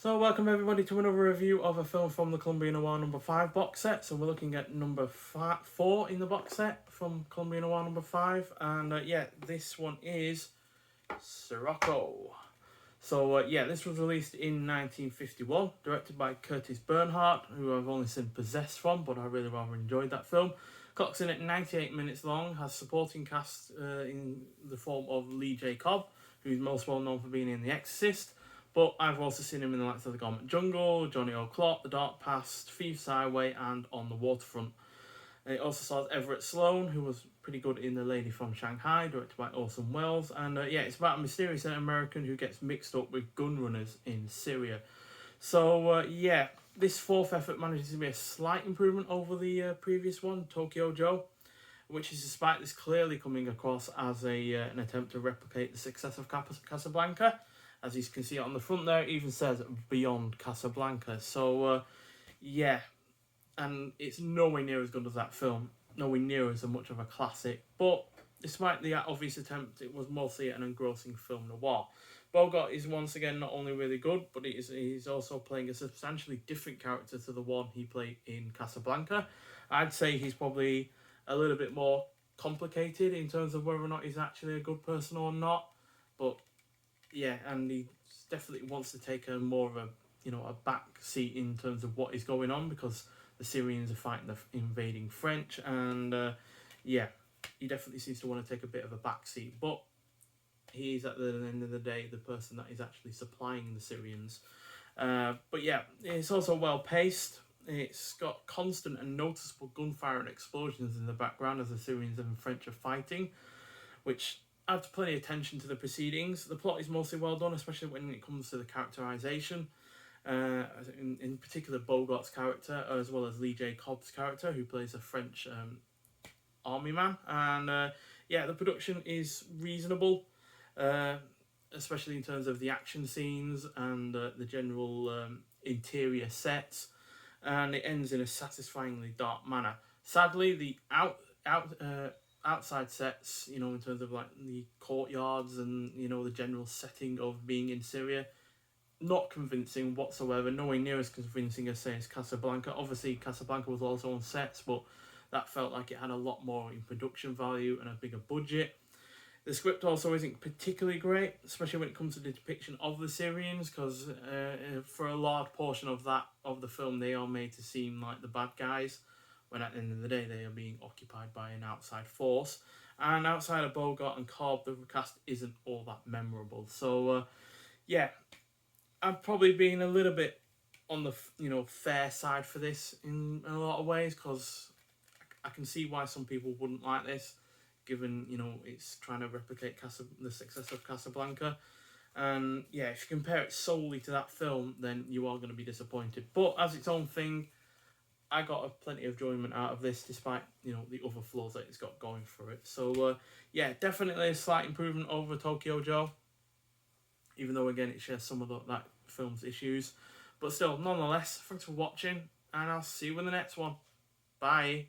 So welcome everybody to another review of a film from the Columbia Noir number 5 box set. So we're looking at number 4 in the box set from Columbia Noir number 5. And yeah, this one is Sirocco. So yeah, this was released in 1951, directed by Curtis Bernhardt, who I've only seen Possessed from, but I really rather enjoyed that film. Clocks in at 98 minutes long, has supporting cast in the form of Lee J. Cobb, who's most well known for being in The Exorcist. But I've also seen him in the likes of The Garment Jungle, Johnny O'Clock, The Dark Past, Thieves Highway, and On the Waterfront. It also stars Everett Sloane, who was pretty good in The Lady from Shanghai, directed by Orson Welles. And yeah, it's about a mysterious American who gets mixed up with gun runners in Syria. So yeah, this fourth effort manages to be a slight improvement over the previous one, Tokyo Joe, which is despite this clearly coming across as an attempt to replicate the success of Casablanca. As you can see on the front there, it even says Beyond Casablanca. So, yeah, and it's nowhere near as good as that film. Nowhere near as much of a classic. But despite the obvious attempt, it was mostly an engrossing film noir. Bogart is once again not only really good, but he's also playing a substantially different character to the one he played in Casablanca. I'd say he's probably a little bit more complicated in terms of whether or not he's actually a good person or not. But yeah, and he definitely wants to take a more of a back seat in terms of what is going on, because the Syrians are fighting the invading French, and yeah, he definitely seems to want to take a bit of a back seat. But he's at the end of the day the person that is actually supplying the Syrians. But yeah, it's also well paced. It's got constant and noticeable gunfire and explosions in the background as the Syrians and French are fighting, which adds plenty of tension to the proceedings. The plot is mostly well done, especially when it comes to the characterization. In particular, Bogart's character, as well as Lee J. Cobb's character, who plays a French army man. And yeah, the production is reasonable, especially in terms of the action scenes and the general interior sets. And it ends in a satisfyingly dark manner. Sadly, the outside sets, in terms of like the courtyards and the general setting of being in Syria, not convincing whatsoever. Nowhere near as convincing as say as Casablanca. Obviously, Casablanca was also on sets, but that felt like it had a lot more in production value and a bigger budget. The script also isn't particularly great, especially when it comes to the depiction of the Syrians, because for a large portion of the film, they are made to seem like the bad guys, when at the end of the day they are being occupied by an outside force. And outside of Bogart and Cobb, the cast isn't all that memorable. So yeah, I've probably been a little bit on the fair side for this in a lot of ways, because I can see why some people wouldn't like this, given it's trying to replicate the success of Casablanca. And yeah, if you compare it solely to that film, then you are going to be disappointed. But as its own thing, I got plenty of enjoyment out of this, despite the other flaws that it's got going for it. So yeah, definitely a slight improvement over Tokyo Joe, even though again it shares some of that film's issues. But still, nonetheless, thanks for watching, and I'll see you in the next one. Bye.